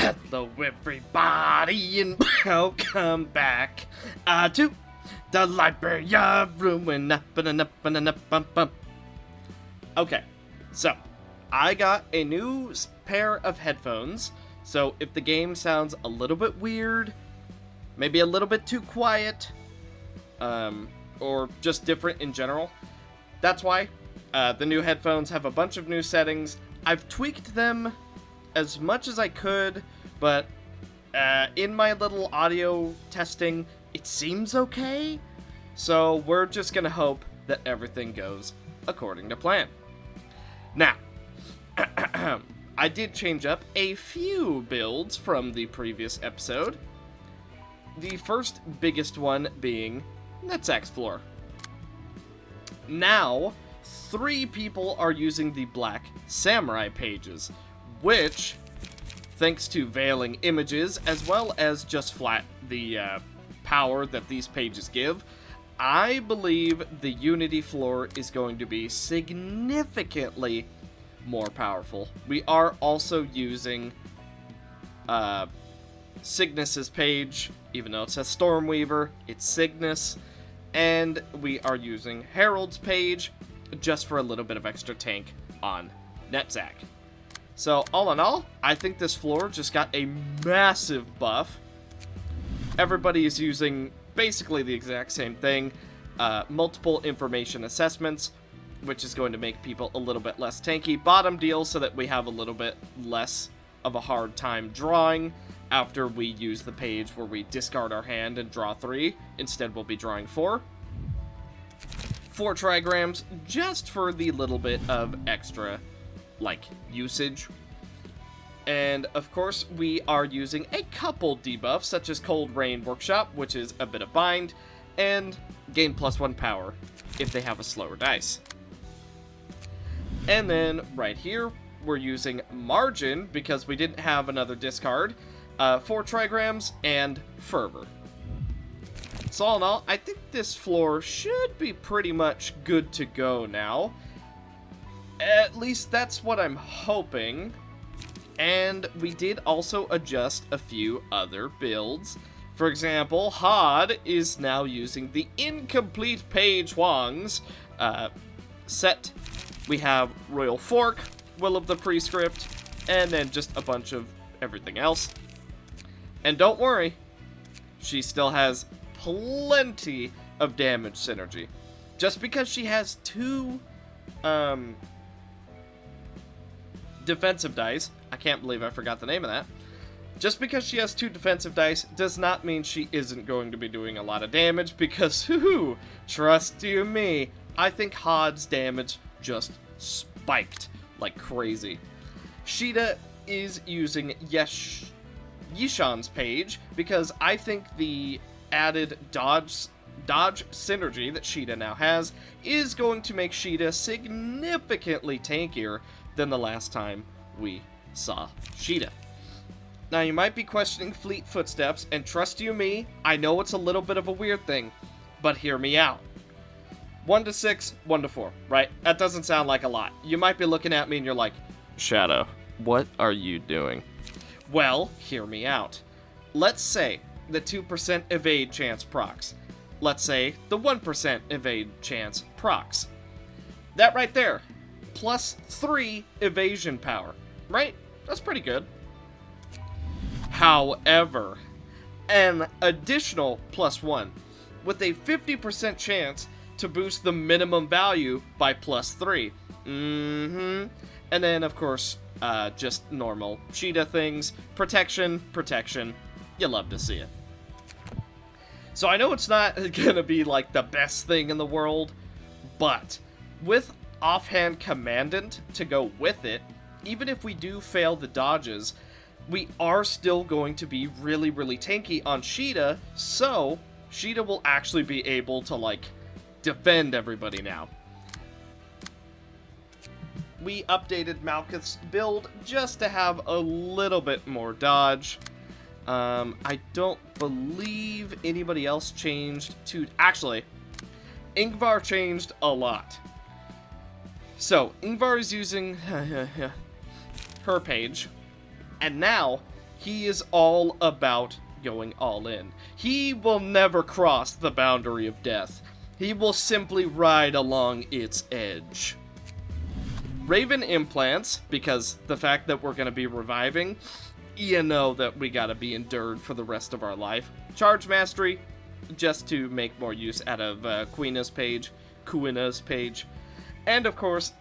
Hello everybody and welcome back to the Library of Ruina. Okay, so I got a new pair of headphones, so if the game sounds a little bit weird, maybe a little bit too quiet, or just different in general, that's why. The new headphones have a bunch of new settings. I've tweaked them as much as I could, but in my little audio testing, it seems okay. So we're just gonna hope that everything goes according to plan. Now, I did change up a few builds from the previous episode. The first biggest one being Netzach's floor. Now, 3 people are using the Black Samurai pages, which, thanks to veiling images, as well as just flat the power that these pages give, I believe the Unity floor is going to be significantly more powerful. We are also using Cygnus's page, even though it says Stormweaver, it's Cygnus, and we are using Harold's page, just for a little bit of extra tank on Netzach. So, all in all, I think this floor just got a massive buff. Everybody is using basically the exact same thing. Multiple information assessments, which is going to make people a little bit less tanky. Bottom deal so that we have a little bit less of a hard time drawing after we use the page where we discard our hand and draw 3. Instead, we'll be drawing 4. 4 trigrams, just for the little bit of extra, usage. And, of course, we are using a couple debuffs, such as Cold Rain Workshop, which is a bit of bind, and gain +1 power, if they have a slower dice. And then, right here, we're using Margin, because we didn't have another discard, 4 trigrams, and Fervor. So all in all, I think this floor should be pretty much good to go now. At least that's what I'm hoping. And we did also adjust a few other builds. For example, Hod is now using the incomplete page Huang's set. We have Royal Fork, Will of the Prescript, and then just a bunch of everything else. And don't worry, she still has plenty of damage synergy. Just because she has 2 defensive dice, I can't believe I forgot the name of that. Just because she has 2 defensive dice does not mean she isn't going to be doing a lot of damage, because, trust you me, I think Hod's damage just spiked like crazy. Sheeta is using Yishan's page, because I think the added dodge synergy that Sheeta now has is going to make Sheeta significantly tankier than the last time we saw Sheeta. Now, you might be questioning Fleet Footsteps, and trust you me, I know it's a little bit of a weird thing, but hear me out. 1 to 6, 1 to 4, right? That doesn't sound like a lot. You might be looking at me and you're like, Shadow, what are you doing? Well, hear me out. Let's say the 2% evade chance procs. Let's say the 1% evade chance procs. That right there, +3 evasion power, right? That's pretty good. However, an additional +1 with a 50% chance to boost the minimum value by +3. And then, of course, just normal Sheeta things. Protection. You love to see it. So I know it's not gonna be like the best thing in the world, but with Offhand Commandant to go with it, even if we do fail the dodges, we are still going to be really, really tanky on Sheeta, so Sheeta will actually be able to, defend everybody now. We updated Malkuth's build just to have a little bit more dodge. I don't believe anybody else changed to... Actually, Ingvar changed a lot. So, Ingvar is using her page, and now He is all about going all in. He will never cross the boundary of death. He will simply ride along its edge. Raven implants, because the fact that we're going to be reviving, you know that we got to be endured for the rest of our life. Charge mastery, just to make more use out of Kuina's page. And of course,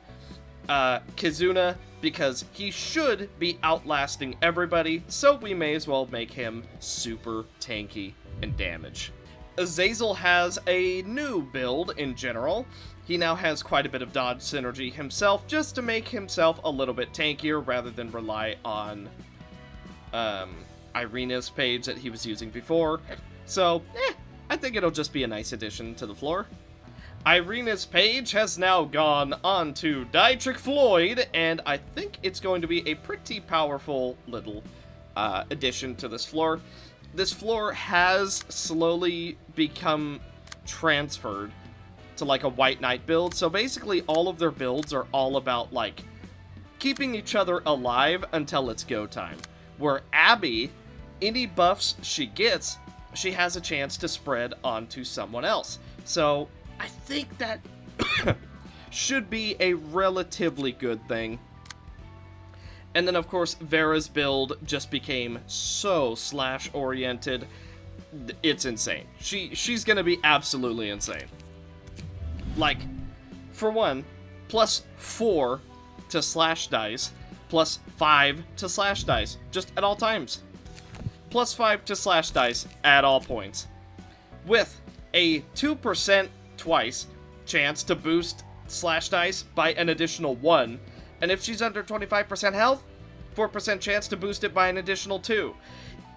Kizuna, because he should be outlasting everybody, so we may as well make him super tanky and damage. Azazel has a new build in general. He now has quite a bit of dodge synergy himself, just to make himself a little bit tankier rather than rely on Irina's page that he was using before. So, I think it'll just be a nice addition to the floor. Irina's page has now gone on to Dietrich Floyd, and I think it's going to be a pretty powerful little addition to this floor. This floor has slowly become transferred to like a White Knight build, so basically all of their builds are all about like keeping each other alive until it's go time. Where Abby, any buffs she gets, she has a chance to spread onto someone else. So I think that should be a relatively good thing. And then, of course, Vera's build just became so slash-oriented. It's insane. She's gonna be absolutely insane. Like, for one, +4 to slash dice, +5 to slash dice, just at all times. +5 to slash dice at all points. With a 2% twice chance to boost slash dice by an additional 1, and if she's under 25% health, 4% chance to boost it by an additional 2.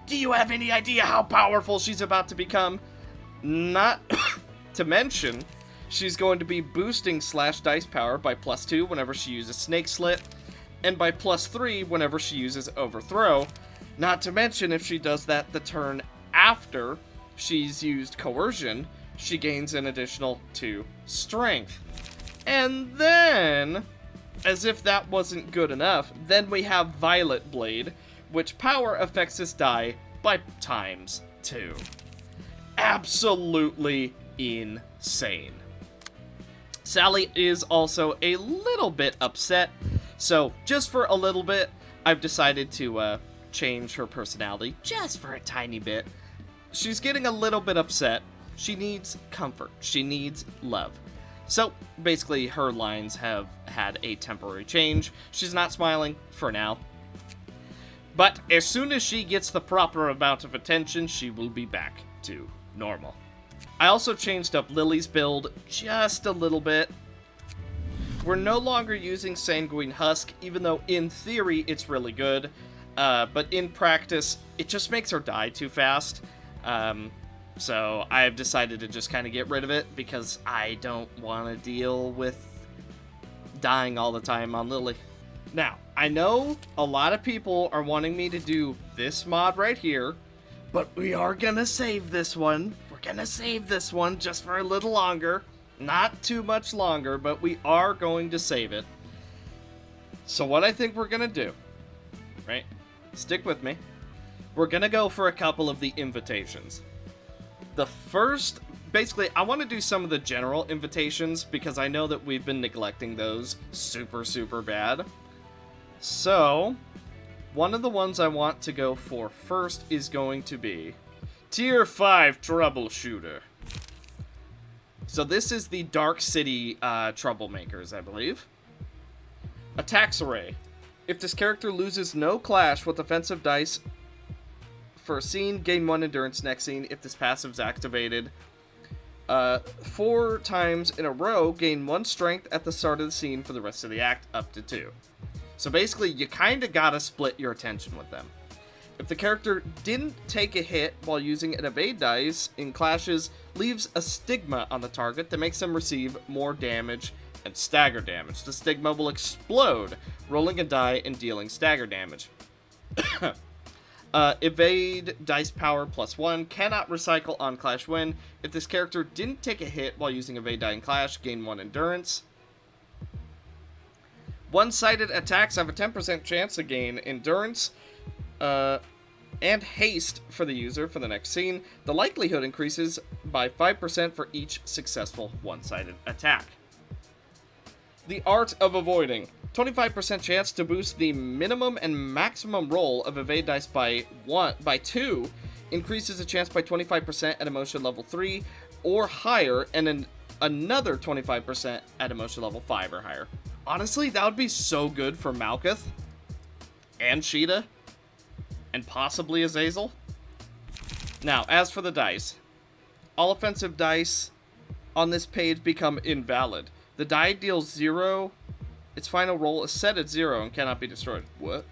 Do you have any idea how powerful she's about to become? Not to mention, she's going to be boosting slash dice power by +2 whenever she uses Snake Slit, and by +3 whenever she uses Overthrow. Not to mention, if she does that the turn after she's used Coercion, she gains an additional 2 strength. And then, as if that wasn't good enough, then we have Violet Blade, which power affects this die by ×2. Absolutely insane. Sally is also a little bit upset, so just for a little bit, I've decided to change her personality just for a tiny bit. She's getting a little bit upset. She needs comfort. She needs love. So, basically, her lines have had a temporary change. She's not smiling for now. But as soon as she gets the proper amount of attention, she will be back to normal. I also changed up Lily's build just a little bit. We're no longer using Sanguine Husk, even though in theory it's really good. But in practice, it just makes her die too fast. So I've decided to just kind of get rid of it because I don't want to deal with dying all the time on Lily. Now, I know a lot of people are wanting me to do this mod right here, but we are gonna save this one. We're gonna save this one just for a little longer. Not too much longer, but we are going to save it. So what I think we're gonna do, right? Stick with me. We're gonna go for a couple of the invitations. The first, basically, I want to do some of the general invitations because I know that we've been neglecting those super bad. So, one of the ones I want to go for first is going to be Tier 5 Troubleshooter. So this is the Dark City Troublemakers, I believe. Attacks Array. If this character loses no clash with offensive dice for a scene, gain 1 endurance next scene if this passive is activated. 4 times in a row, gain 1 strength at the start of the scene for the rest of the act, up to 2. So basically, you kind of gotta split your attention with them. If the character didn't take a hit while using an evade dice in clashes, leaves a stigma on the target that makes them receive more damage and stagger damage. The stigma will explode, rolling a die and dealing stagger damage. Evade dice power +1, cannot recycle on clash win. If this character didn't take a hit while using evade die in clash, gain 1 endurance. One-sided attacks have a 10% chance to gain endurance. and haste for the user for the next scene. The likelihood increases by 5% for each successful one-sided attack. The Art of Avoiding. 25% chance to boost the minimum and maximum roll of evade dice by 2. Increases the chance by 25% at emotion level 3 or higher, and then another 25% at emotion level 5 or higher. Honestly, that would be so good for Malkuth and Sheeta and possibly Azazel. Now, as for the dice, all offensive dice on this page become invalid. The die deals 0. Its final roll is set at 0 and cannot be destroyed. What?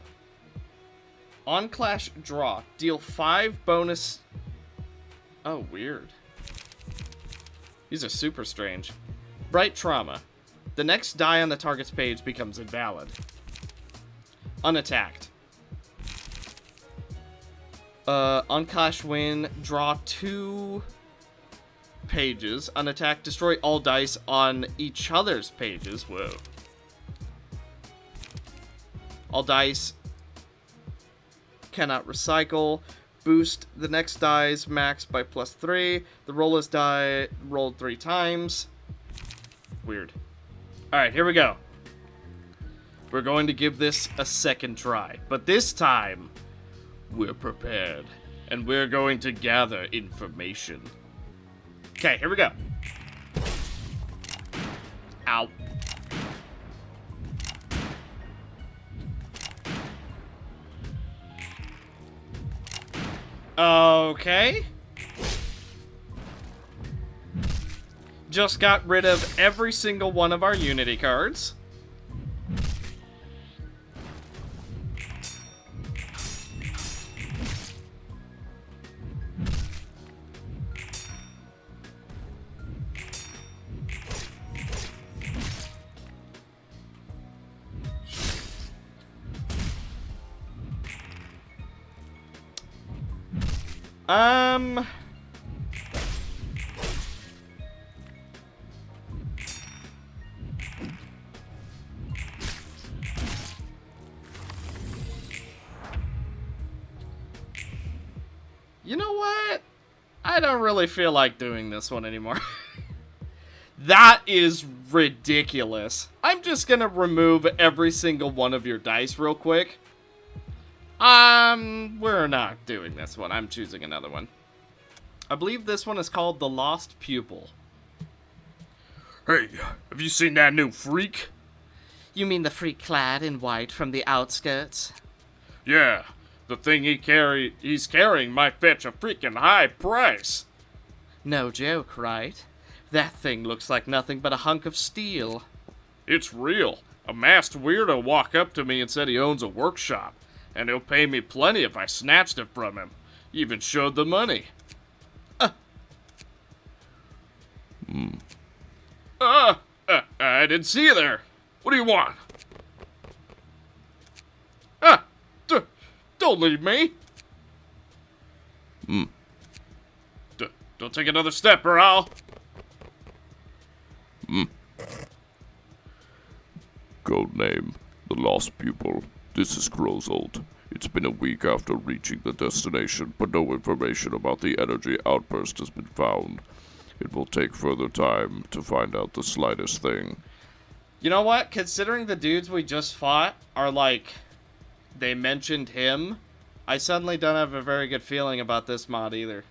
On Clash Draw, deal 5 bonus... Oh, weird. These are super strange. Bright Trauma. The next die on the target's page becomes invalid. Unattacked. On Clash Win, draw 2 pages. Unattacked, destroy all dice on each other's pages. Whoa. All dice cannot recycle. Boost the next die's max by +3. The roll die rolled 3 times. Weird. Alright, here we go. We're going to give this a second try. But this time, we're prepared. And we're going to gather information. Okay, here we go. Ow. Okay. Just got rid of every single one of our Unity cards. You know what? I don't really feel like doing this one anymore. That is ridiculous. I'm just gonna remove every single one of your dice real quick. We're not doing this one. I'm choosing another one. I believe this one is called The Lost Pupil. Hey, have you seen that new freak? You mean the freak clad in white from the outskirts? Yeah, the thing he's carrying might fetch a freaking high price. No joke, right? That thing looks like nothing but a hunk of steel. It's real. A masked weirdo walked up to me and said he owns a workshop, and he'll pay me plenty if I snatched it from him. He even showed the money. I didn't see you there. What do you want? Don't leave me. Don't take another step or I'll... Codename, The Lost Pupil. This is Grozold. It's been a week after reaching the destination, but no information about the energy outburst has been found. It will take further time to find out the slightest thing. You know what? Considering the dudes we just fought are like... they mentioned him, I suddenly don't have a very good feeling about this mod either.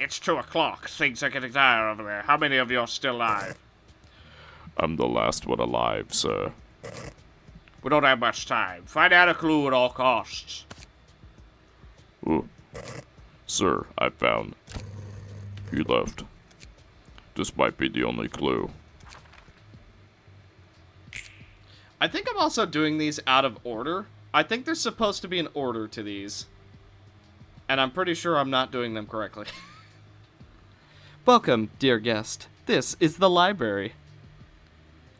It's 2 o'clock. Things are getting dire over there. How many of you are still alive? I'm the last one alive, sir. We don't have much time. Find out a clue at all costs. Ooh. Sir, I found. He left. This might be the only clue. I think I'm also doing these out of order. I think there's supposed to be an order to these. And I'm pretty sure I'm not doing them correctly. Welcome, dear guest. This is the library.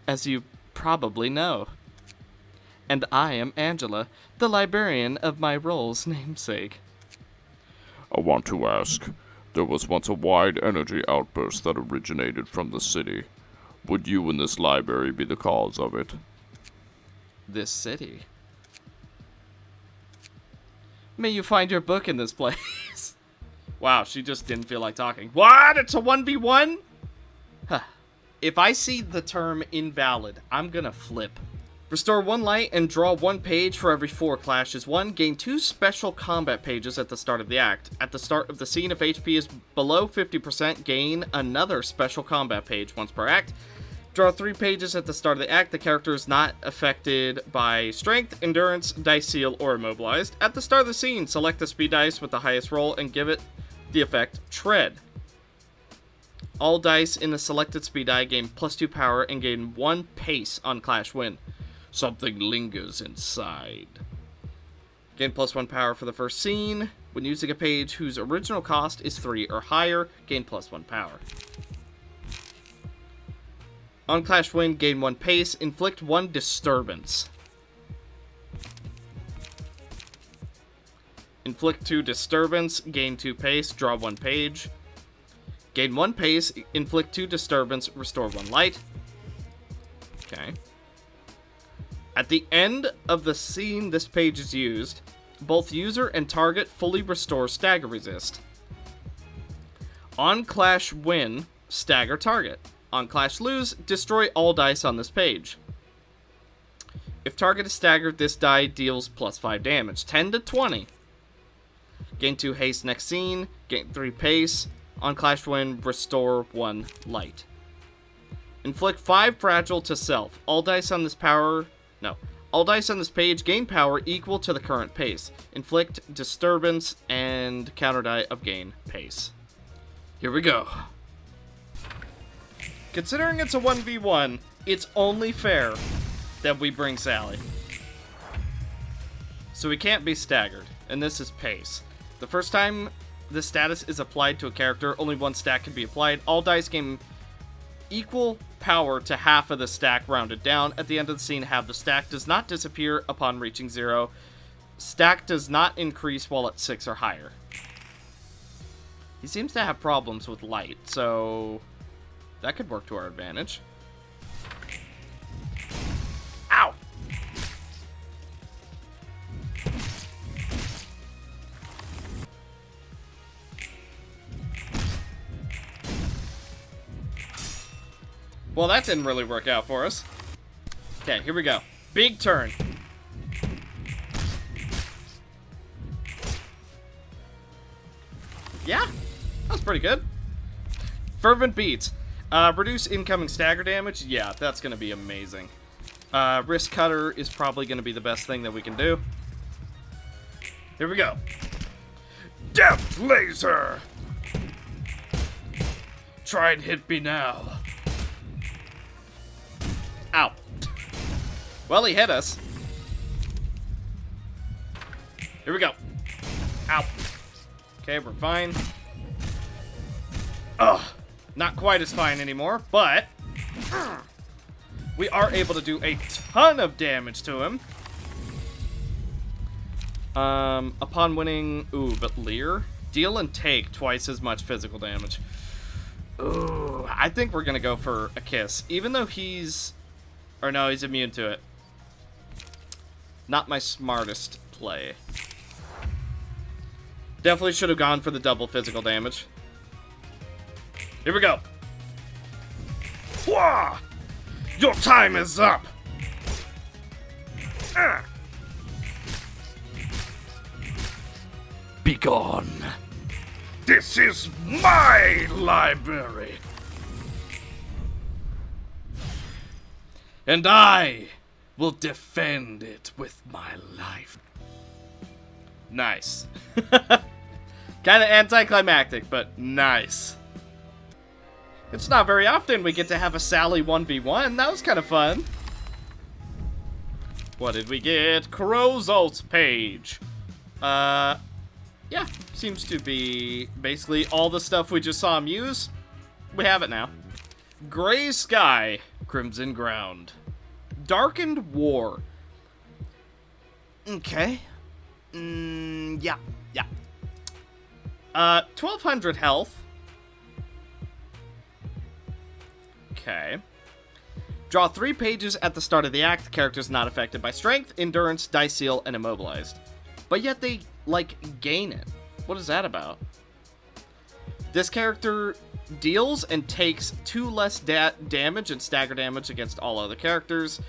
As you probably know. And I am Angela, the librarian of my role's namesake. I want to ask, there was once a wide energy outburst that originated from the city. Would you in this library be the cause of it? This city? May you find your book in this place. Wow, she just didn't feel like talking. What? It's a 1v1? Huh. If I see the term invalid, I'm gonna flip. Restore 1 light and draw 1 page for every 4 clashes 1. Gain 2 special combat pages at the start of the act. At the start of the scene, if HP is below 50%, gain another special combat page once per act. Draw 3 pages at the start of the act. The character is not affected by strength, endurance, dice seal, or immobilized. At the start of the scene, select the speed dice with the highest roll and give it the effect Tread. All dice in the selected speed die gain +2 power and gain 1 pace on clash win. Something lingers inside. Gain +1 power for the first scene. When using a page whose original cost is 3 or higher, gain +1 power. On clash win, gain 1 pace. Inflict 1 disturbance. Inflict 2 disturbance. Gain 2 pace. Draw 1 page. Gain 1 pace. Inflict 2 disturbance. Restore 1 light. Okay. At the end of the scene this page is used, both user and target fully restore stagger resist. On clash win, stagger target. On clash lose, destroy all dice on this page. If target is staggered, this die deals +5 damage, 10 to 20. Gain 2 haste next scene, gain 3 pace. On clash win, restore 1 light. Inflict 5 fragile to self. All dice on this page gain power equal to the current pace. Inflict disturbance and counter die of gain pace. Here we go. Considering it's a 1v1, it's only fair that we bring Sally. So we can't be staggered, and this is pace. The first time this status is applied to a character, only 1 stack can be applied. All dice gain equal power to half of the stack rounded down. At the end of the scene, half the stack does not disappear upon reaching 0. Stack does not increase while at 6 or higher. He seems to have problems with light, so that could work to our advantage. Ow! Well, that didn't really work out for us. Okay, here we go. Big turn. Yeah, that's pretty good. Fervent Beats. Reduce incoming stagger damage. Yeah, that's going to be amazing. Wrist Cutter is probably going to be the best thing that we can do. Here we go. Death Laser! Try and hit me now. Ow. Well, he hit us. Here we go. Ow. Okay, we're fine. Ugh. Not quite as fine anymore, but we are able to do a ton of damage to him. Upon winning... Ooh, but Lear? Deal and take twice as much physical damage. Ooh, I think we're gonna go for a kiss. Even though he's... Or no, he's immune to it. Not my smartest play. Definitely should have gone for the double physical damage. Here we go. Wah! Your time is up! Begone. This is my library! And I will defend it with my life. Nice. Kind of anticlimactic, but nice. It's not very often we get to have a Sally 1v1. That was kind of fun. What did we get? Crozolt's page. Yeah, seems to be basically all the stuff we just saw him use. We have it now. Gray Sky, Crimson Ground. Darkened War. Okay. Yeah. 1200 health. Okay. Draw 3 pages at the start of the act. The character is not affected by strength, endurance, dice seal, and immobilized. But yet they like, gain it. What is that about? This character deals and takes 2 less damage and stagger damage against all other characters.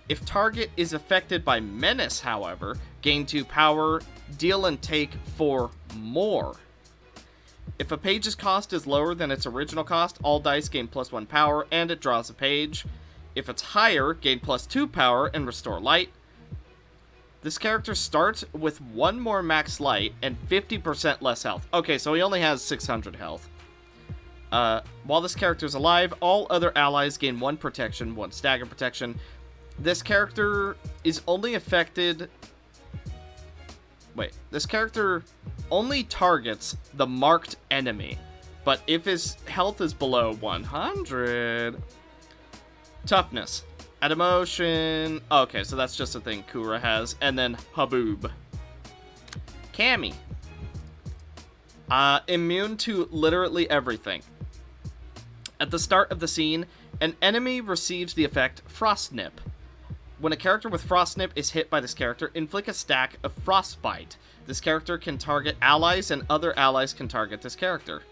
If target is affected by menace, however, gain 2 power, deal and take 4 more. If a page's cost is lower than its original cost, all dice gain +1 power, and it draws a page. If it's higher, gain +2 power and restore light. This character starts with 1 more max light and 50% less health. Okay, so he only has 600 health. While this character is alive, all other allies gain 1 protection, 1 stagger protection. This character is only affected... Wait, this character only targets the marked enemy, but if his health is below 100... Toughness. At emotion... Okay, so that's just a thing Kura has. And then Haboob. Cammy. Immune to literally everything. At the start of the scene, an enemy receives the effect Frostnip. When a character with Frostnip is hit by this character, inflict a stack of Frostbite. This character can target allies, and other allies can target this character.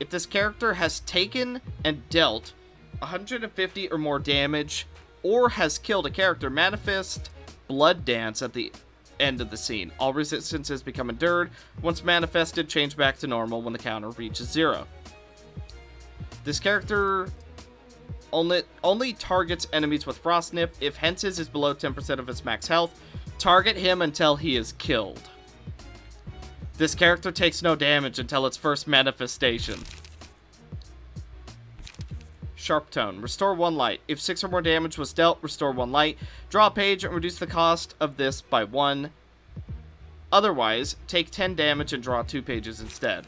If this character has taken and dealt 150 or more damage, or has killed a character, manifest Blood Dance at the end of the scene. All resistances become endured. Once manifested, change back to normal when the counter reaches 0. This character only targets enemies with Frostnip. If Hence's is below 10% of its max health, target him until he is killed. This character takes no damage until its first manifestation. Sharp Tone. Restore 1 light. If 6 or more damage was dealt, restore 1 light. Draw a page and reduce the cost of this by 1. Otherwise, take 10 damage and draw 2 pages instead.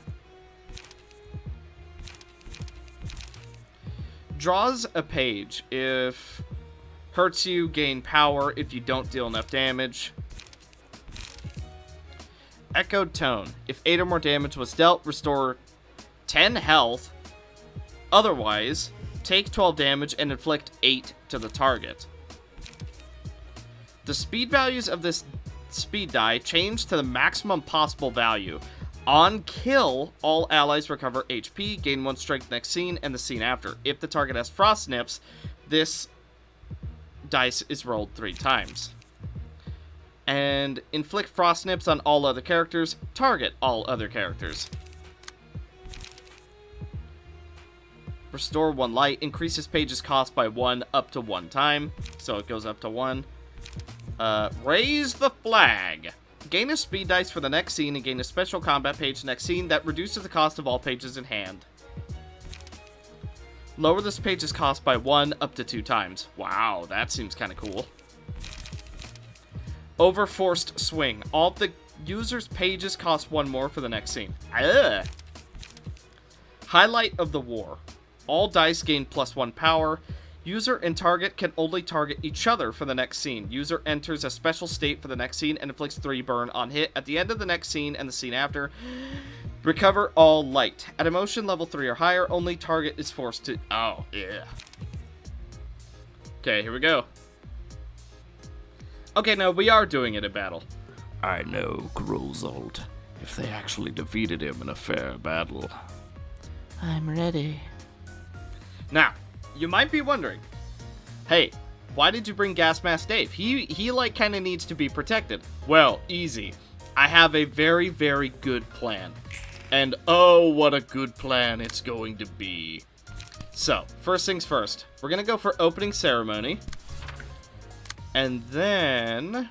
Draws a page. If hurts you, gain power if you don't deal enough damage. Echoed Tone. If 8 or more damage was dealt, restore 10 health. Otherwise, take 12 damage and inflict 8 to the target. The speed values of this speed die change to the maximum possible value. On kill, all allies recover HP, gain 1 strength next scene and the scene after. If the target has frost nips, this dice is rolled 3 times. And inflict frost nips on all other characters, target all other characters. Restore 1 light, increases page's cost by 1 up to 1 time, so it goes up to 1. Raise the flag. Gain a speed dice for the next scene and gain a special combat page next scene that reduces the cost of all pages in hand. Lower this page's cost by 1 up to 2 times. Wow, that seems kind of cool. Overforced swing. All the user's pages cost 1 more for the next scene. Ugh. Highlight of the war. All dice gain +1 power. User and target can only target each other for the next scene. User enters a special state for the next scene and inflicts 3 burn on hit at the end of the next scene and the scene after. Recover all light. At emotion level 3 or higher, only target is forced to... Oh, yeah. Okay, here we go. Okay, now we are doing it in battle. I know, Grozald. If they actually defeated him in a fair battle. I'm ready. Now, you might be wondering, hey, why did you bring Gas Mask Dave? He like, kind of needs to be protected. Well, easy. I have a very, very good plan. And oh, what a good plan it's going to be. So, first things first. We're going to go for opening ceremony. And then...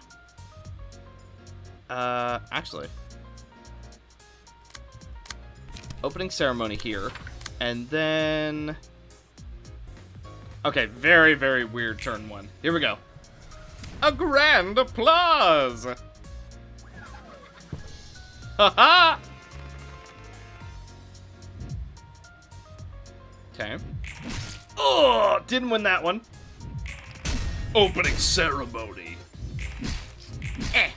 actually... Opening ceremony here. And then... Okay, very, very weird turn 1. Here we go. A grand applause! Haha! Okay. Oh, didn't win that one. Opening ceremony. Eh.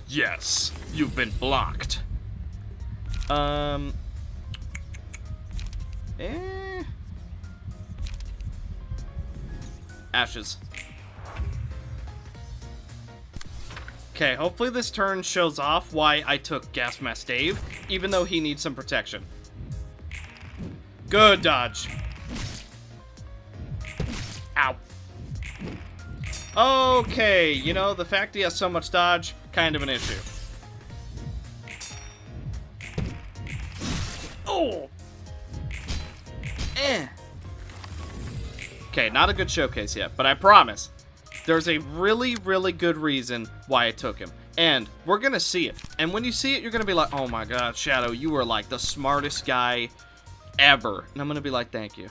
Yes, you've been blocked. Ashes. Okay, hopefully this turn shows off why I took Gas Mask Dave, even though he needs some protection. Good dodge. Ow. Okay, you know, the fact he has so much dodge, kind of an issue. Oh! Okay, not a good showcase yet, but I promise, there's a really, really good reason why I took him. And we're gonna see it. And when you see it, you're gonna be like, oh my god, Shadow, you were like the smartest guy ever. And I'm gonna be like, thank you.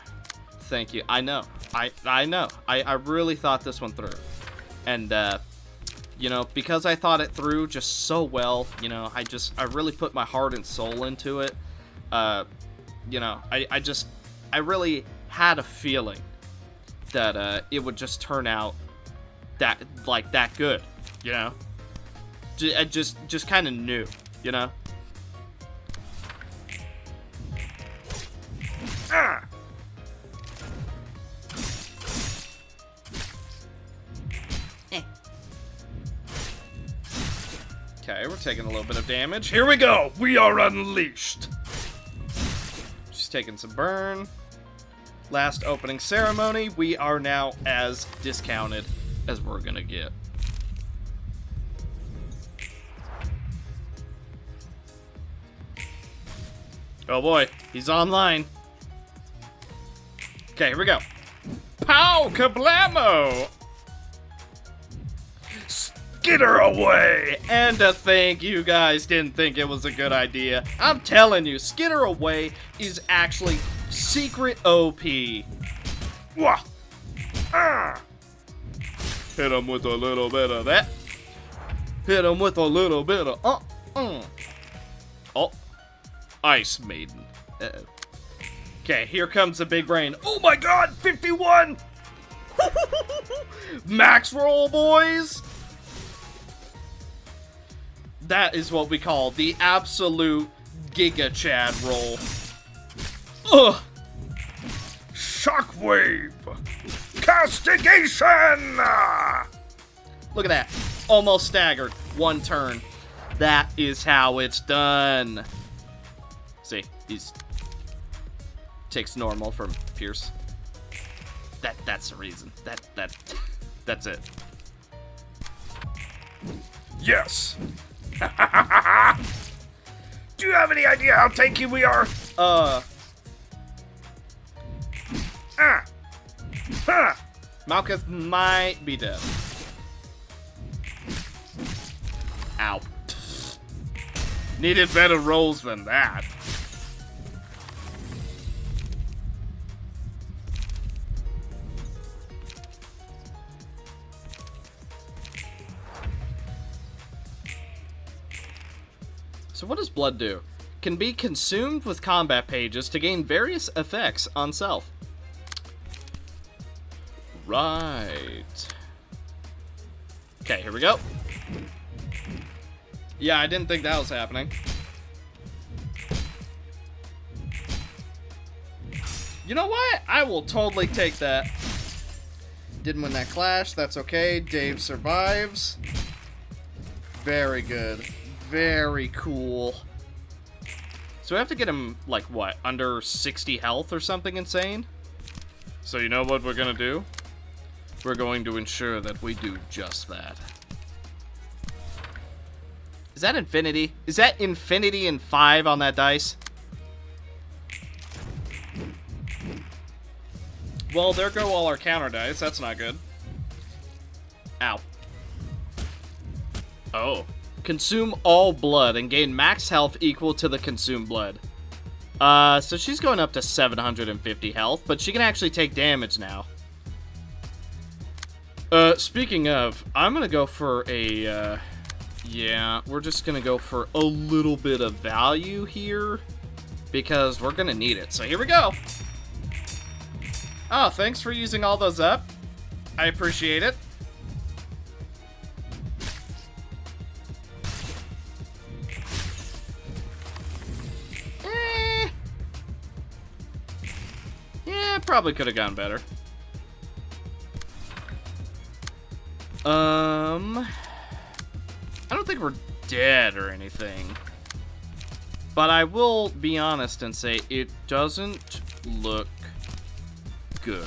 Thank you. I know. I know. I really thought this one through. And, you know, because I thought it through just so well, you know, I really put my heart and soul into it. You know, I really had a feeling that, it would just turn out that good, you know? I just kind of knew, you know? Ah! Okay, we're taking a little bit of damage. Here we go! We are unleashed! Just taking some burn. Last opening ceremony. We are now as discounted as we're gonna get. Oh boy, he's online. Okay, here we go. Pow! Kablamo! Skitter away! And to think you guys didn't think it was a good idea. I'm telling you, skitter away is actually secret OP. Wah! Ah! Hit him with a little bit of that. Hit him with a little bit of Oh. Ice Maiden. Uh-oh. Okay, here comes the big brain. Oh my god, 51! Max roll, boys! That is what we call the absolute Giga Chad roll. Ugh! Shockwave! Castigation! Look at that. Almost staggered. One turn. That is how it's done. See, he's takes normal from Pierce. That's the reason. That's it. Yes. Do you have any idea how tanky we are? Malkuth might be dead. Ow. Needed better rolls than that. So what does blood do? Can be consumed with combat pages to gain various effects on self. Right. Okay, here we go. Yeah, I didn't think that was happening. You know what? I will totally take that. Didn't win that clash. That's okay. Dave survives. Very good. Very cool. So we have to get him, like, what? Under 60 health or something insane? So you know what we're gonna do? We're going to ensure that we do just that. Is that infinity? Is that infinity and 5 on that dice? Well, there go all our counter dice. That's not good. Ow. Oh. Consume all blood and gain max health equal to the consumed blood. So she's going up to 750 health, but she can actually take damage now. Speaking of, I'm gonna go for a, yeah, we're just gonna go for a little bit of value here, because we're gonna need it. So here we go! Oh, thanks for using all those up. I appreciate it. Yeah, probably could have gone better. don't think we're dead or anything. But I will be honest and say it doesn't look good.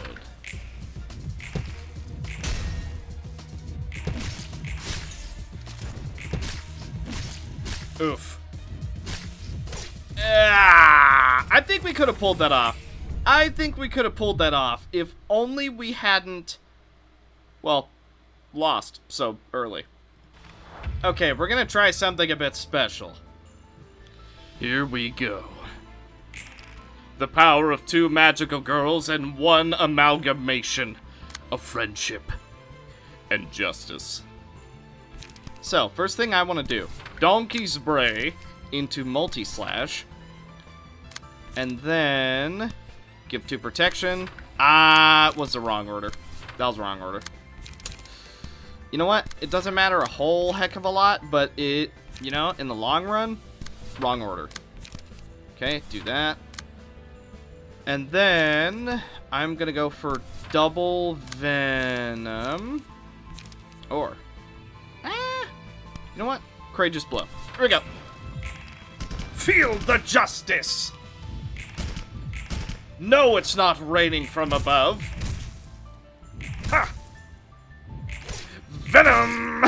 Oof. I think we could have pulled that off. I think we could have pulled that off if only we hadn't, well, lost so early. Okay, we're gonna try something a bit special. Here we go. The power of 2 magical girls and 1 amalgamation of friendship and justice. So, first thing I want to do, Donkey's Bray into Multi-Slash, and then give 2 protection. It was the wrong order. That was the wrong order. You know what? It doesn't matter a whole heck of a lot, but it, you know, in the long run, wrong order. Okay, do that. And then I'm gonna go for double venom. Or, you know what? Courageous blow. Here we go. Feel the justice. No, it's not raining from above. Ha! Venom!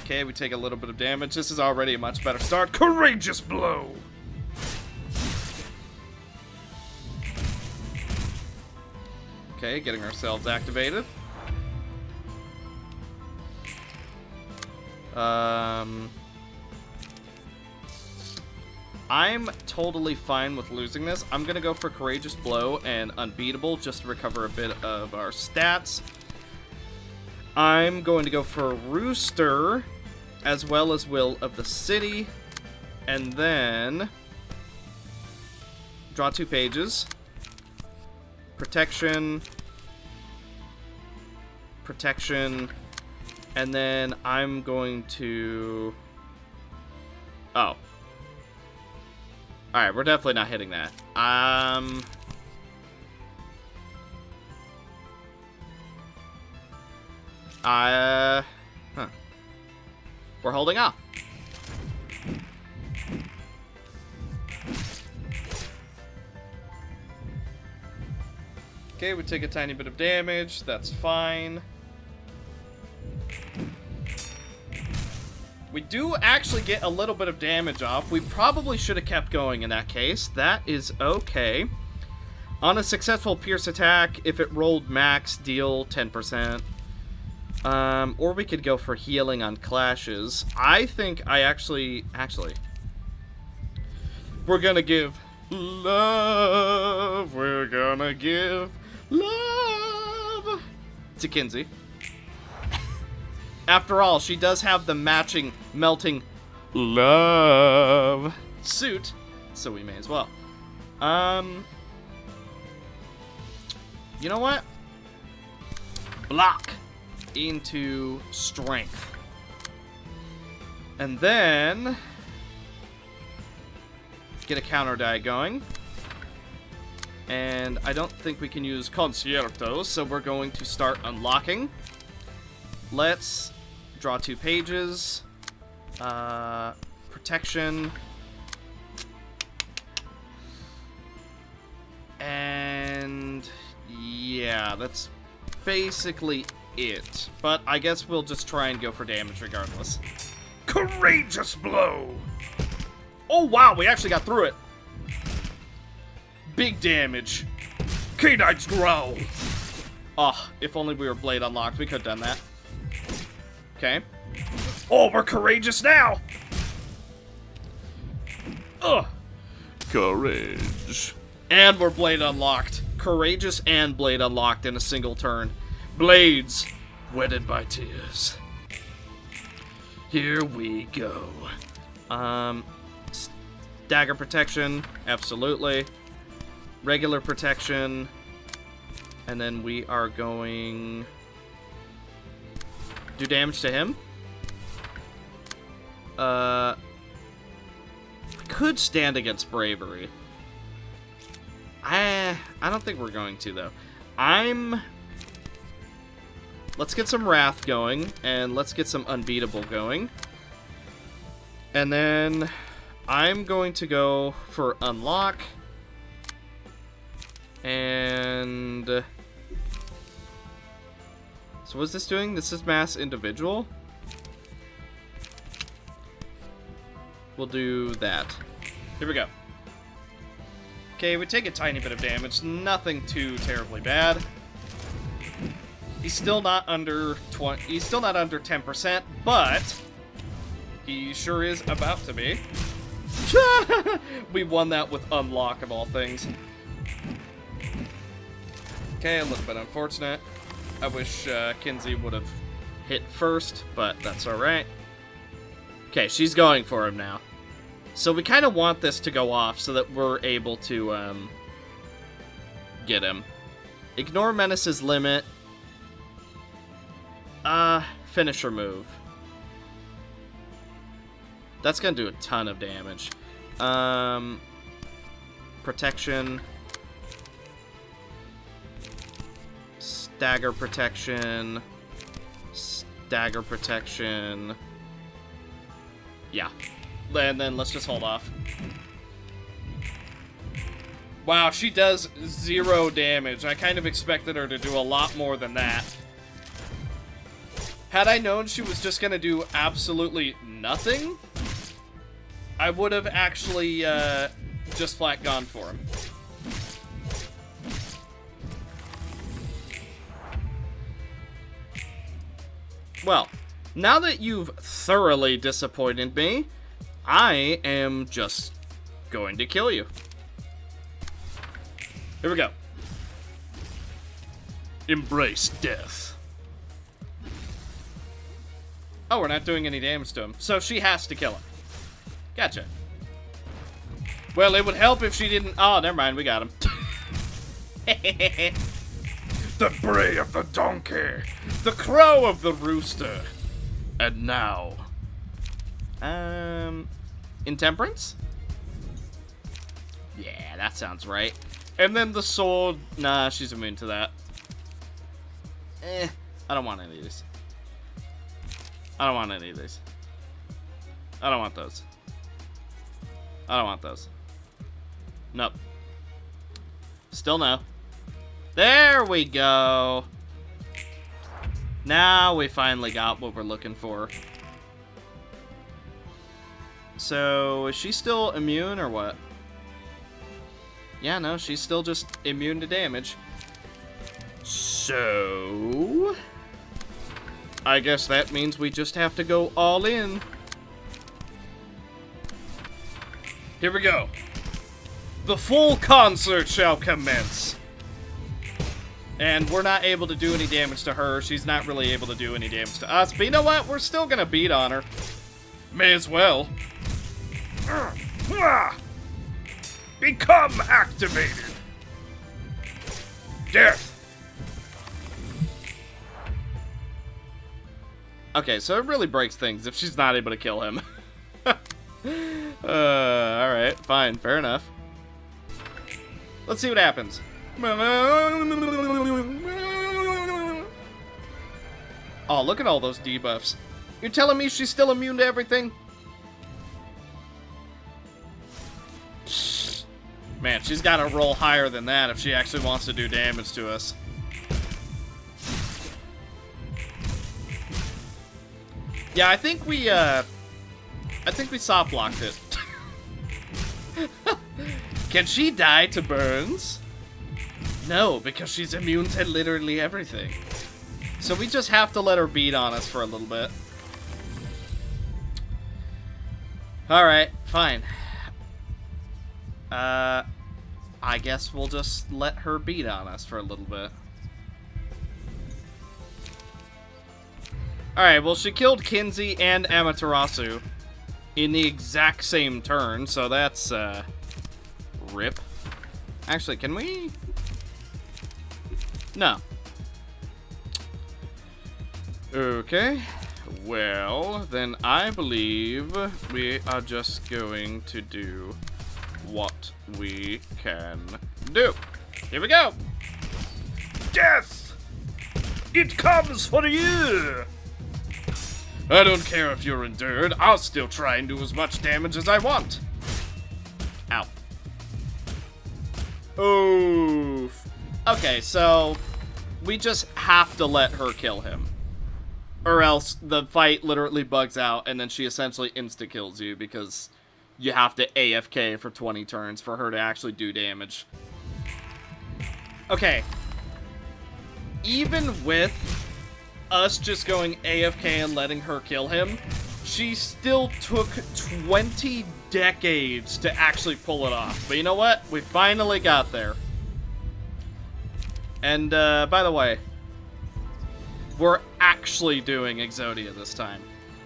Okay, we take a little bit of damage. This is already a much better start. Courageous blow! Okay, getting ourselves activated. I'm totally fine with losing this. I'm gonna go for Courageous Blow and Unbeatable just to recover a bit of our stats. I'm going to go for Rooster as well as Will of the City, and then draw 2 pages. Protection, and then I'm going to... Oh. Alright, we're definitely not hitting that. We're holding off. Okay, we take a tiny bit of damage. That's fine. We do actually get a little bit of damage off. We probably should have kept going in that case. That is okay. On a successful Pierce attack, if it rolled max, deal 10%. Or we could go for healing on clashes. I think I actually... We're gonna give love. We're gonna give love to Kinsey. After all, she does have the matching melting love suit, so we may as well. You know what? Block into strength. And then get a counter die going. And I don't think we can use Concierto, so we're going to start unlocking. Let's draw 2 pages. Protection. And yeah, that's basically it. But I guess we'll just try and go for damage regardless. Courageous blow! Oh wow, we actually got through it. Big damage. Canine's growl. Oh, if only we were blade unlocked, we could have done that. Okay. Oh, we're courageous now! Ugh. Courage. And we're blade unlocked. Courageous and blade unlocked in a single turn. Blades wetted by tears. Here we go. Dagger protection, absolutely. Regular protection. And then we are going... do damage to him. We could stand against bravery. I don't think we're going to, though. I'm let's get some Wrath going, and let's get some Unbeatable going. And then I'm going to go for Unlock. And so what's this doing? This is Mass Individual. We'll do that. Here we go. Okay, we take a tiny bit of damage. Nothing too terribly bad. He's still not under 20. He's still not under 10%, but he sure is about to be. We won that with Unlock of all things. Okay, a little bit unfortunate. I wish Kinsey would have hit first, but that's alright. Okay, she's going for him now. So we kind of want this to go off so that we're able to get him. Ignore Menace's limit. Finisher move. That's gonna do a ton of damage. Protection. Stagger protection. Stagger protection. Yeah. And then let's just hold off. Wow, she does 0 damage. I kind of expected her to do a lot more than that. Had I known she was just gonna do absolutely nothing, I would have actually just flat gone for him. Well, now that you've thoroughly disappointed me, I am just going to kill you. Here we go. Embrace death. Oh, we're not doing any damage to him, so she has to kill him. Gotcha. Well, it would help if she didn't... Oh, never mind, we got him. The bray of the donkey. The crow of the rooster. And now... Intemperance? Yeah, that sounds right. And then the sword... Nah, she's immune to that. I don't want any of these. I don't want any of these. I don't want those. I don't want those. Nope. Still no. There we go. Now we finally got what we're looking for. So, is she still immune or what? Yeah, no, she's still just immune to damage. So... I guess that means we just have to go all in. Here we go. The full concert shall commence. And we're not able to do any damage to her. She's not really able to do any damage to us. But you know what? We're still gonna beat on her. May as well. Become activated. Death. Okay, so it really breaks things if she's not able to kill him. Alright, fine, fair enough. Let's see what happens. Oh, look at all those debuffs. You're telling me she's still immune to everything? Man, she's got to roll higher than that if she actually wants to do damage to us. Yeah, I think we soft locked it. Can she die to burns? No, because she's immune to literally everything. So we just have to let her beat on us for a little bit. Alright, fine. I guess we'll just let her beat on us for a little bit. Alright, well, she killed Kinsey and Amaterasu in the exact same turn, so that's, rip. Actually, can we? No. Okay. Well, then I believe we are just going to do what we can do. Here we go! Death! It comes for you! I don't care if you're endured. I'll still try and do as much damage as I want. Ow. Oof. Okay, so we just have to let her kill him. Or else the fight literally bugs out and then she essentially insta-kills you because you have to AFK for 20 turns for her to actually do damage. Okay. Even with us just going AFK and letting her kill him, she still took 20 decades to actually pull it off. But you know what? We finally got there. And, by the way, we're actually doing Exodia this time.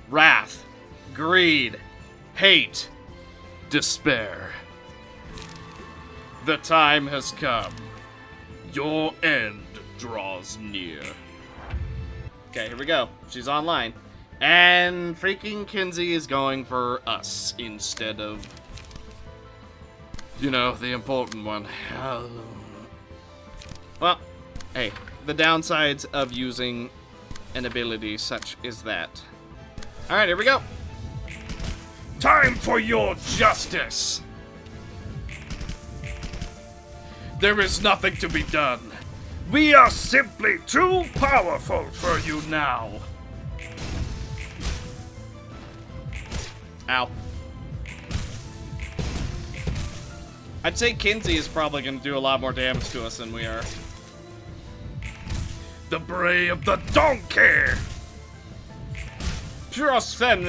Wrath, greed, hate, despair. The time has come. Your end draws near. Okay, here we go. She's online. And freaking Kinsey is going for us instead of, you know, the important one. Well, hey, the downsides of using an ability such as that. Alright, here we go. Time for your justice! There is nothing to be done. We are simply too powerful for you now. Ow. I'd say Kinsey is probably going to do a lot more damage to us than we are. The bray of the donkey! Pure send.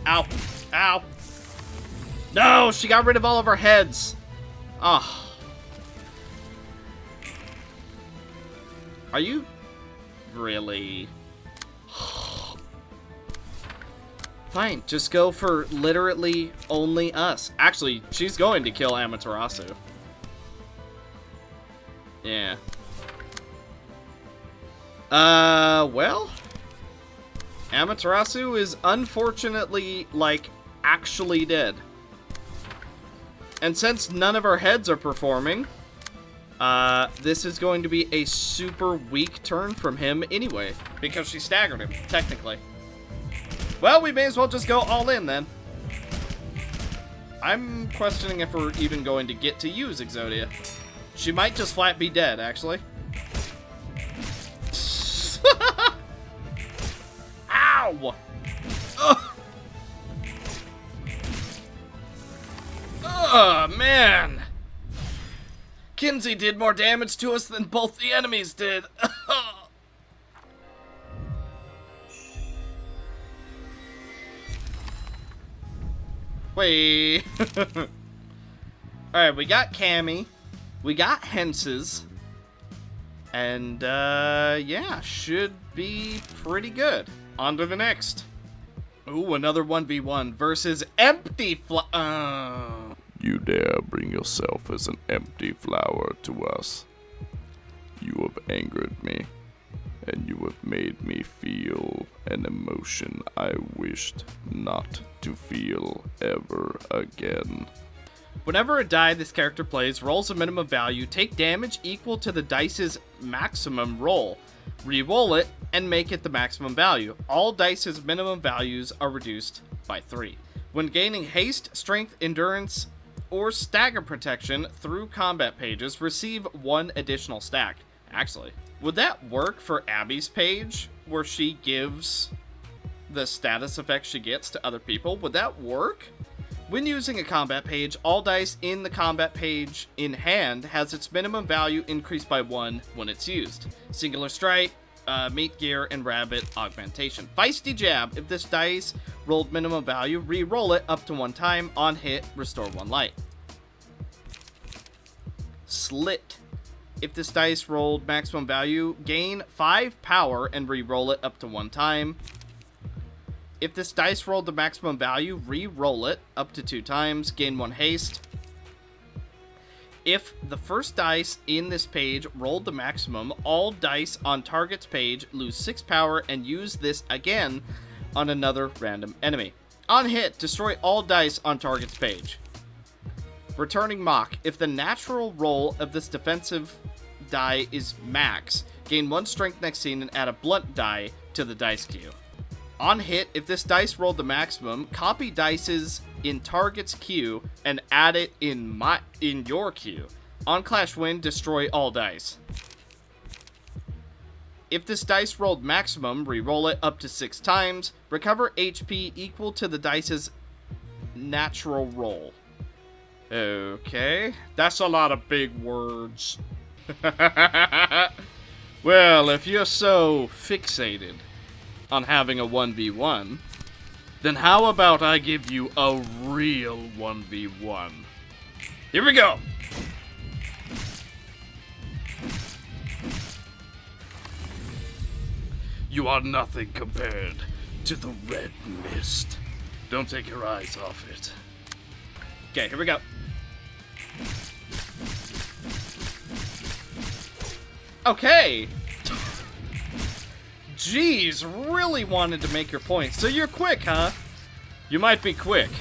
Ow. Ow. No, she got rid of all of our heads. Oh. Are you really? Fine, just go for literally only us. Actually, she's going to kill Amaterasu. Yeah. Well, Amaterasu is unfortunately, like, actually dead. And since none of our heads are performing, this is going to be a super weak turn from him anyway, because she staggered him, technically. Well, we may as well just go all in then. I'm questioning if we're even going to get to use Exodia. She might just flat be dead, actually. Ow! Man! Kinsey did more damage to us than both the enemies did. Wait. Alright, we got Cammy. We got Henses. And, yeah, should be pretty good. On to the next. Ooh, another 1v1 versus Empty You dare bring yourself as an empty flower to us. You have angered me, and you have made me feel an emotion I wished not to feel ever again. Whenever a die this character plays rolls a minimum value, take damage equal to the dice's maximum roll. Re-roll it, and make it the maximum value. All dice's minimum values are reduced by 3. When gaining haste, strength, endurance, or stagger protection through combat pages, receive 1 additional stack. Actually, would that work for Abby's page, where she gives the status effects she gets to other people? Would that work? When using a combat page, all dice in the combat page in hand has its minimum value increased by 1 when it's used. Singular Strike, Meat Gear, and Rabbit Augmentation. Feisty Jab, if this dice rolled minimum value, re-roll it up to 1 time. On hit, restore 1 light. Slit, if this dice rolled maximum value, gain 5 power and re-roll it up to 1 time. If this dice rolled the maximum value, re-roll it up to 2 times, gain 1 haste. If the first dice in this page rolled the maximum, all dice on target's page lose 6 power and use this again on another random enemy. On hit, destroy all dice on target's page. Returning Mock, if the natural roll of this defensive die is max. Gain 1 strength next scene and add a blunt die to the dice queue. On hit, if this dice rolled the maximum, copy dices in target's queue and add it in your queue. On clash win, destroy all dice. If this dice rolled maximum, re-roll it up to 6 times. Recover HP equal to the dice's natural roll. Okay, that's a lot of big words. Well, if you're so fixated on having a 1v1, then how about I give you a real 1v1? Here we go! You are nothing compared to the red mist. Don't take your eyes off it. Okay, here we go. Okay! Jeez, really wanted to make your point. So you're quick, huh? You might be quick,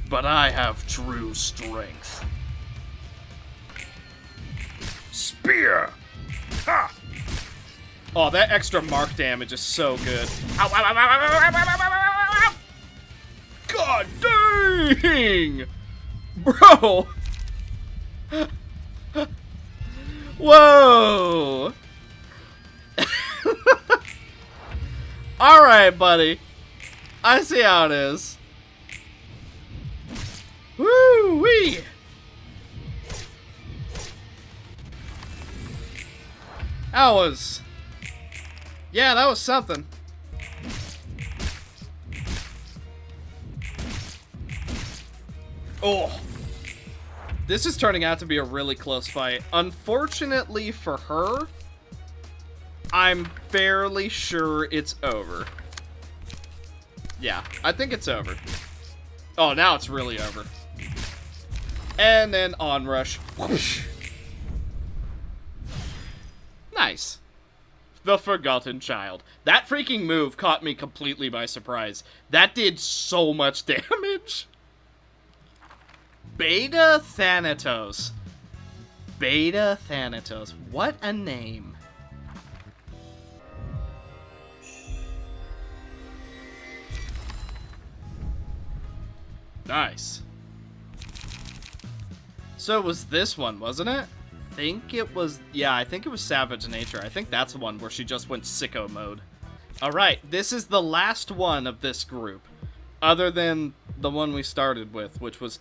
but I have true strength. Spear! Ha! Oh, that extra mark damage is so good. Ow, ow, ow, ow, ow, ow, ow, ow, ow, ow. God dang! Bro! Whoa! Alright, buddy. I see how it is. Woo-wee! That was... Yeah, that was something. Oh. This is turning out to be a really close fight. Unfortunately for her, I'm fairly sure it's over. Yeah, I think it's over. Oh, now it's really over. And then onrush. Whoosh. Nice. The Forgotten Child. That freaking move caught me completely by surprise. That did so much damage. Beta Thanatos. Beta Thanatos. What a name. Nice. So it was this one, wasn't it? I think it was Savage Nature. I think that's the one where she just went sicko mode. Alright, this is the last one of this group. Other than the one we started with, which was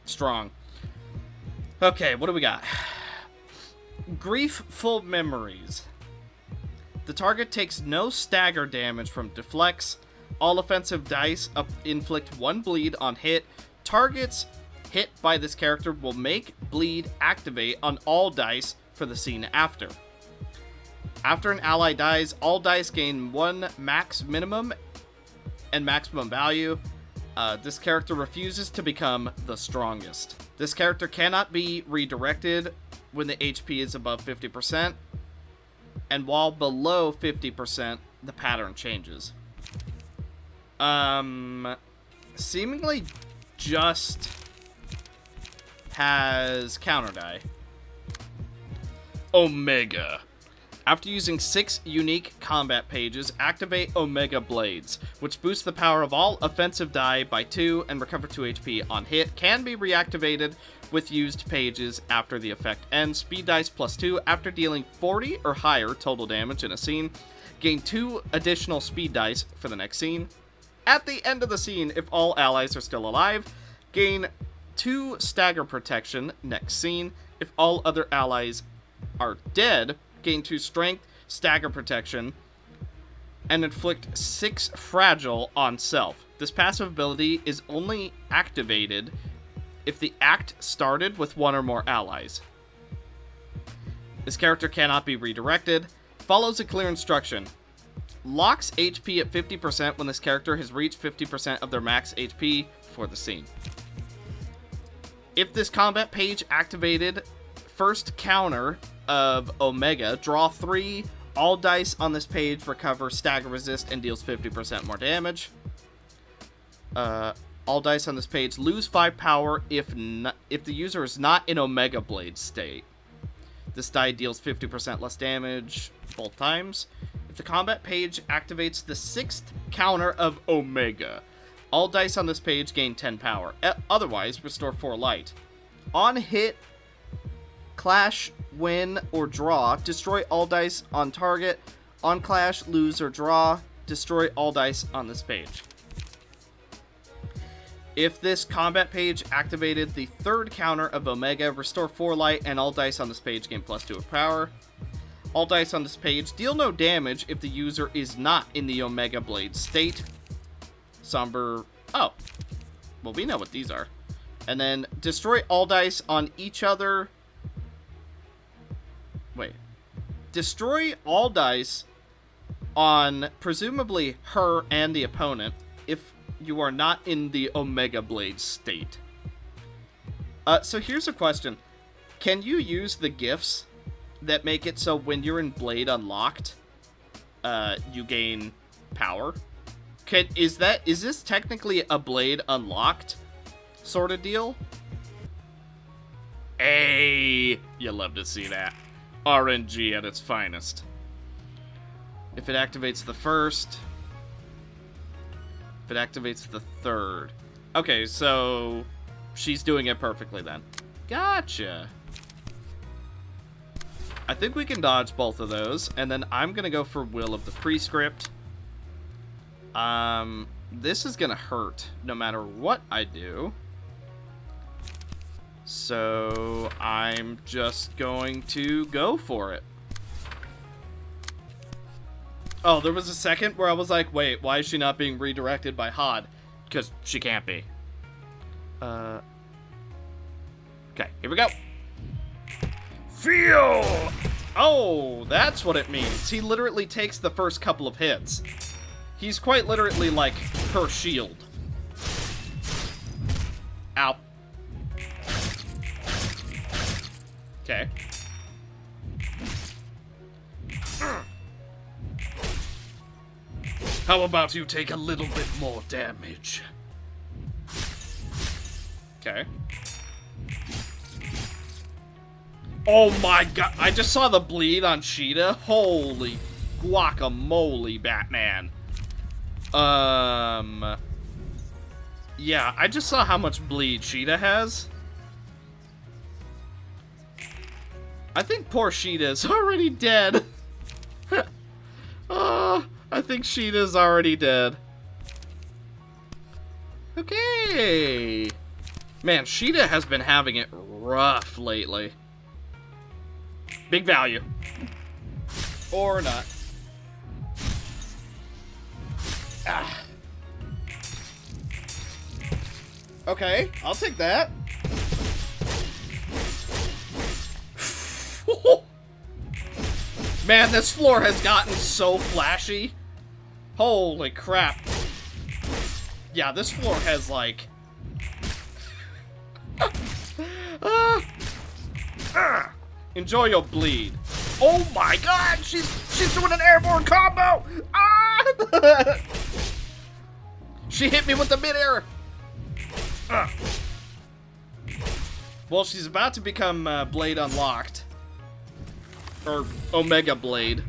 strong. Okay, what do we got? Griefful Memories. The target takes no stagger damage from deflects. All offensive dice inflict 1 bleed on hit. Targets hit by this character will make bleed activate on all dice for the scene after. After an ally dies, all dice gain 1 max minimum and maximum value. This character refuses to become the strongest. This character cannot be redirected when the HP is above 50%, and while below 50%, the pattern changes. Seemingly just has counter die. Omega. After using 6 unique combat pages, activate Omega Blades, which boosts the power of all offensive die by 2 and recover 2 HP on hit. Can be reactivated with used pages after the effect ends. Speed dice +2 after dealing 40 or higher total damage in a scene. Gain 2 additional speed dice for the next scene. At the end of the scene, if all allies are still alive, gain 2 stagger protection next scene. If all other allies are dead, gain 2 strength, stagger protection, and inflict 6 fragile on self. This passive ability is only activated if the act started with 1 or more allies. This character cannot be redirected. Follows a clear instruction. Locks HP at 50% when this character has reached 50% of their max HP for the scene. If this combat page activated, first counter of Omega, draw 3. All dice on this page recover stagger resist and deals 50% more damage. All dice on this page lose 5 power if the user is not in Omega Blade state. This die deals 50% less damage both times. If the combat page activates the 6th counter of Omega, all dice on this page gain 10 power. Otherwise, restore 4 light. On hit, clash, win, or draw, destroy all dice on target. On clash, lose, or draw, destroy all dice on this page. If this combat page activated the 3rd counter of Omega, restore 4 light, and all dice on this page gain +2 of power. All dice on this page deal no damage if the user is not in the Omega Blade state. Somber... Oh. Well, we know what these are. And then destroy all dice on each other... Wait. Destroy all dice on presumably her and the opponent if you are not in the Omega Blade state. So here's a question. Can you use the gifts that make it so when you're in Blade Unlocked, you gain power? Is this technically a Blade Unlocked sort of deal? Hey, you love to see that. RNG at its finest. If it activates the 1st... If it activates the 3rd. Okay, so she's doing it perfectly then. Gotcha. I think we can dodge both of those, and then I'm gonna go for Will of the Prescript. This is gonna hurt no matter what I do. So I'm just going to go for it. Oh, there was a second where I was like, wait, why is she not being redirected by Hod? Because she can't be. Okay, here we go. Feel! Oh, that's what it means. He literally takes the first couple of hits. He's quite literally like her shield. Ow. Okay. How about you take a little bit more damage? Okay. Oh my god, I just saw the bleed on Cheetah. Holy guacamole, Batman. Yeah, I just saw how much bleed Cheetah has. I think poor Cheetah's already dead. I think Cheetah's already dead. Okay. Man, Cheetah has been having it rough lately. Big value. Or not. Ah. Okay, I'll take that. Man, this floor has gotten so flashy. Holy crap. Yeah, this floor has like... Enjoy your bleed. Oh my god, she's doing an airborne combo! Ah! She hit me with the mid-air. Well, she's about to become Blade Unlocked. Or Omega Blade.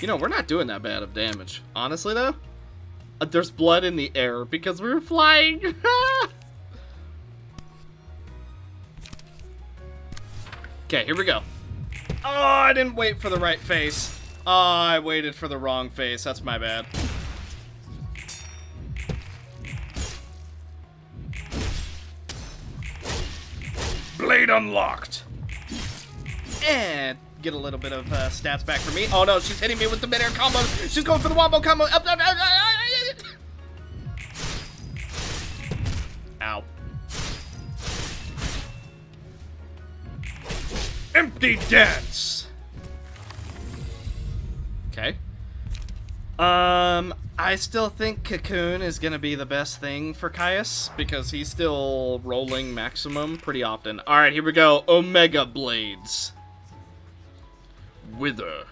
You know, we're not doing that bad of damage. Honestly, though, there's blood in the air because we were flying. Okay, here we go. Oh, I didn't wait for the right face. Oh, I waited for the wrong face. That's my bad. Blade unlocked. And get a little bit of stats back for me. Oh no, she's hitting me with the mid-air combo. She's going for the wombo combo. Up, up, up, up, up. Ow. Empty dance. Okay. I still think Cocoon is gonna be the best thing for Caius because he's still rolling maximum pretty often. All right, here we go. Omega Blades. Wither.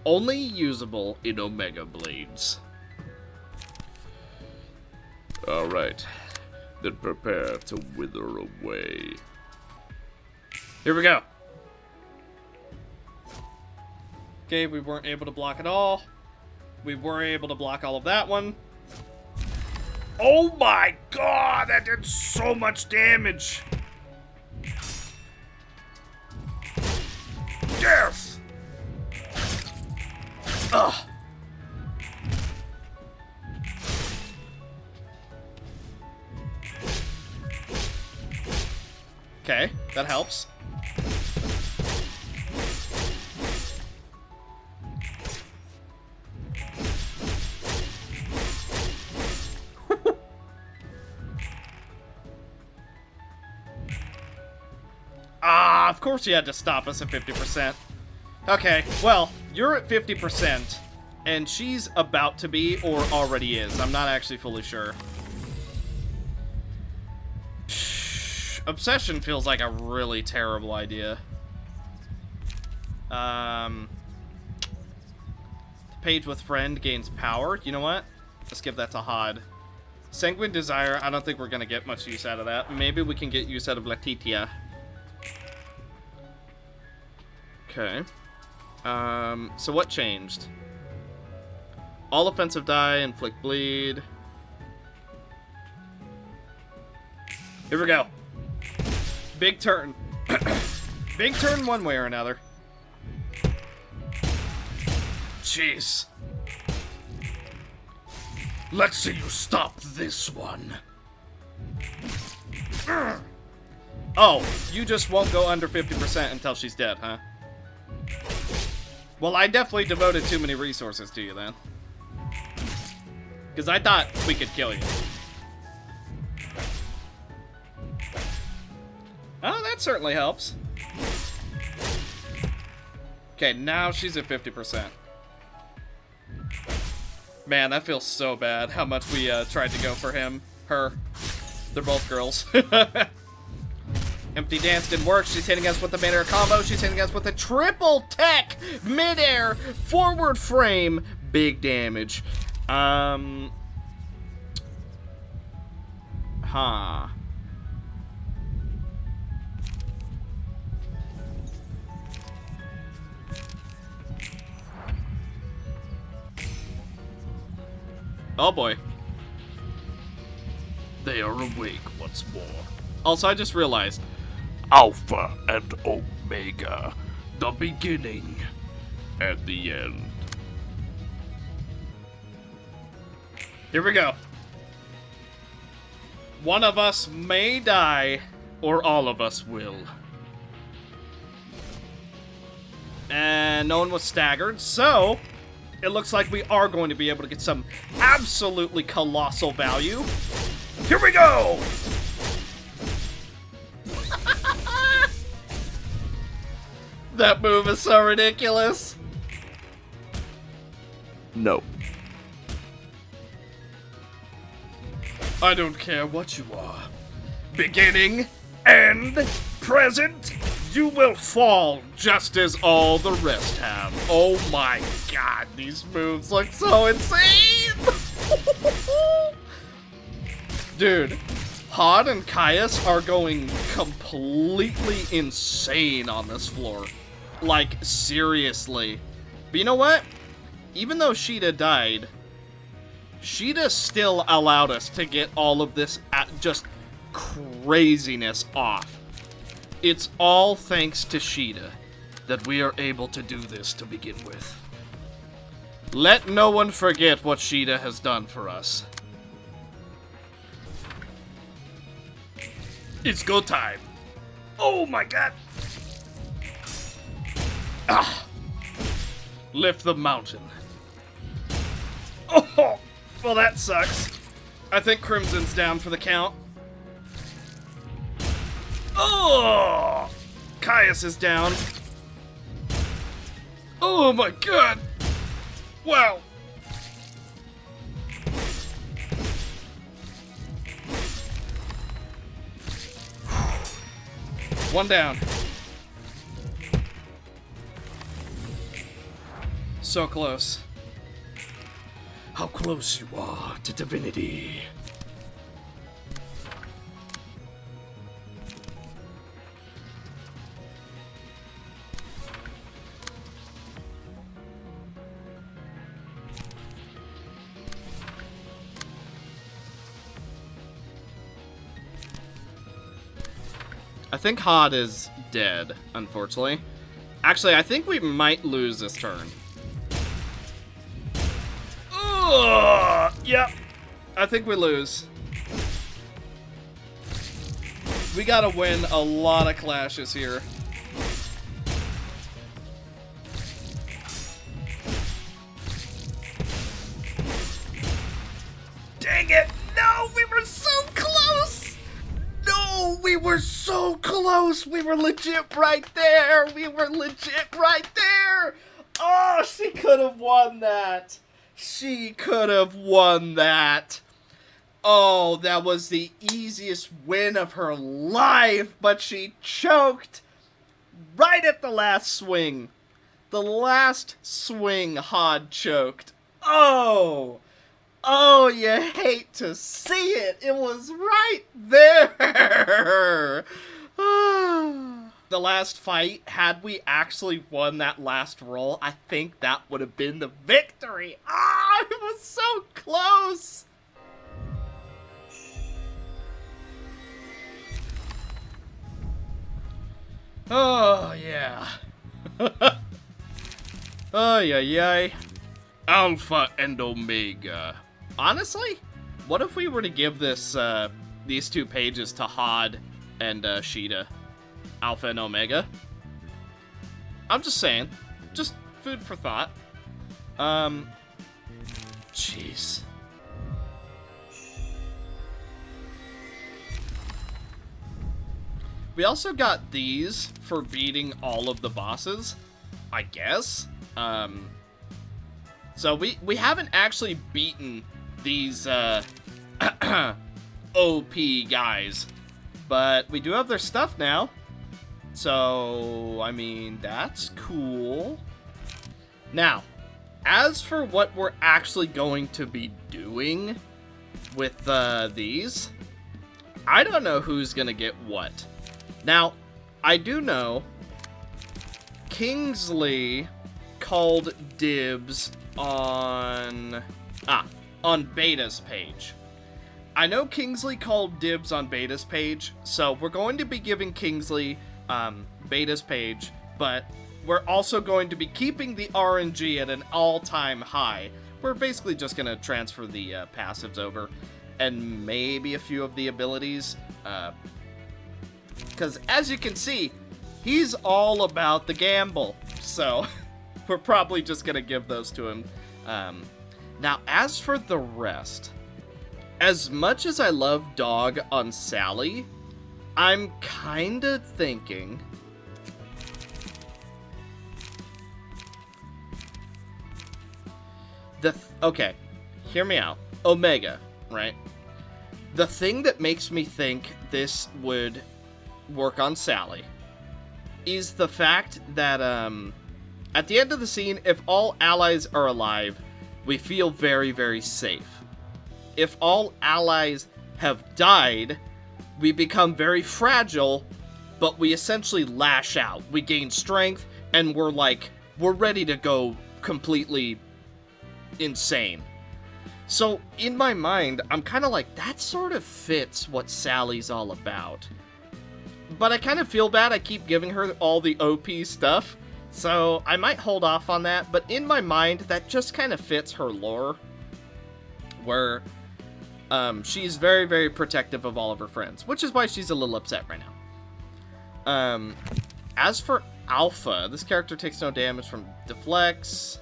Only usable in Omega Blades. Alright, then prepare to wither away. Here we go. Okay, we weren't able to block it all. We were able to block all of that one. Oh my god, that did so much damage. Death! Ugh. Okay, that helps. Ah, of course you had to stop us at 50%. Okay, well, you're at 50%, and she's about to be, or already is. I'm not actually fully sure. Obsession feels like a really terrible idea. Page with friend gains power. You know what? Let's give that to Hod. Sanguine Desire, I don't think we're gonna get much use out of that. Maybe we can get use out of Letitia. Okay. So what changed? All offensive die, inflict bleed. Here we go. Big turn. Big turn one way or another. Jeez. Let's see you stop this one. Oh, you just won't go under 50% until she's dead, huh? Well, I definitely devoted too many resources to you then. Because I thought we could kill you. Oh, that certainly helps. Okay, now she's at 50%. Man, that feels so bad how much we tried to go for him. Her. They're both girls. Empty Dance didn't work. She's hitting us with the mid-air combo. She's hitting us with a triple tech mid-air forward frame. Big damage. Huh. Oh boy. They are awake once more. Also, I just realized. Alpha and Omega. The beginning and the end. Here we go. One of us may die, or all of us will. And no one was staggered, so it looks like we are going to be able to get some absolutely colossal value. Here we go! That move is so ridiculous. No. I don't care what you are. Beginning, end, present, you will fall just as all the rest have. Oh my god, these moves look so insane! Dude, Hod and Caius are going completely insane on this floor. Like, seriously. But you know what? Even though Sheeta died, Sheeta still allowed us to get all of this just craziness off. It's all thanks to Sheeta that we are able to do this to begin with. Let no one forget what Sheeta has done for us. It's go time. Oh my god. Ah. Lift the mountain. Oh, well that sucks. I think Crimson's down for the count. Oh, Caius is down. Oh my god. Wow. One down. So close. How close you are to divinity. I think Hod is dead, unfortunately. Actually, I think we might lose this turn. Ugh, yep. I think we lose. We gotta win a lot of clashes here. Dang it! No, we were so close! No, we were so close! We were legit right there! We were legit right there! Oh, she could have won that! She could have won that! Oh, that was the easiest win of her life, but she choked right at the last swing. The last swing, Hod choked. Oh! Oh, you hate to see it. It was right there. The last fight, had we actually won that last roll, I think that would have been the victory. Ah, it was so close. Oh, yeah. Oh, yeah. Alpha and Omega. Honestly, what if we were to give this these 2 pages to Hod and Sheeta, Alpha and Omega? I'm just saying, just food for thought. Jeez. We also got these for beating all of the bosses, I guess. So we haven't actually beaten these OP guys, but we do have their stuff now. So, I mean, that's cool. Now, as for what we're actually going to be doing with these, I don't know who's gonna get what. Now, I do know Kingsley called dibs on Beta's page. I know Kingsley called dibs on Beta's page, so we're going to be giving Kingsley Beta's page, but we're also going to be keeping the RNG at an all-time high. We're basically just going to transfer the passives over, and maybe a few of the abilities, because as you can see, he's all about the gamble, so we're probably just going to give those to him. Now, as for the rest, as much as I love Dog on Sally, I'm kinda thinking okay, hear me out. Omega, right? The thing that makes me think this would work on Sally is the fact that, at the end of the scene, if all allies are alive, we feel very, very safe. If all allies have died, we become very fragile, but we essentially lash out. We gain strength, and we're ready to go completely insane. So, in my mind, I'm kind of like, that sort of fits what Sally's all about. But I kind of feel bad I keep giving her all the OP stuff, so I might hold off on that, but in my mind, that just kind of fits her lore, where she's very, very protective of all of her friends, which is why she's a little upset right now. As for Alpha, this character takes no damage from deflects.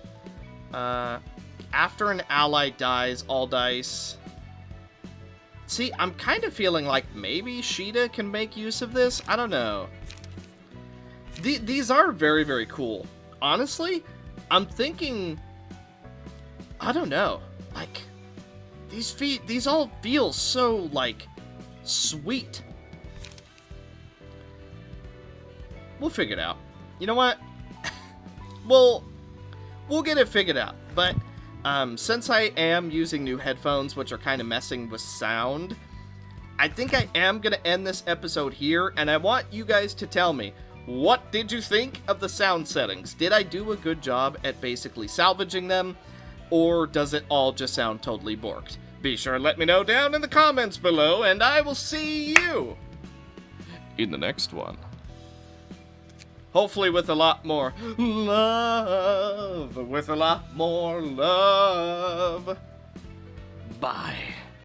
After an ally dies, all dice. See, I'm kind of feeling like maybe Sheeta can make use of this. I don't know. These are very, very cool. Honestly, I'm thinking, I don't know, like, these all feel so, like, sweet. We'll figure it out. You know what? we'll get it figured out. But since I am using new headphones, which are kind of messing with sound, I think I am going to end this episode here, and I want you guys to tell me, what did you think of the sound settings? Did I do a good job at basically salvaging them, or does it all just sound totally borked? Be sure and let me know down in the comments below, and I will see you in the next one. Hopefully with a lot more love. With a lot more love. Bye.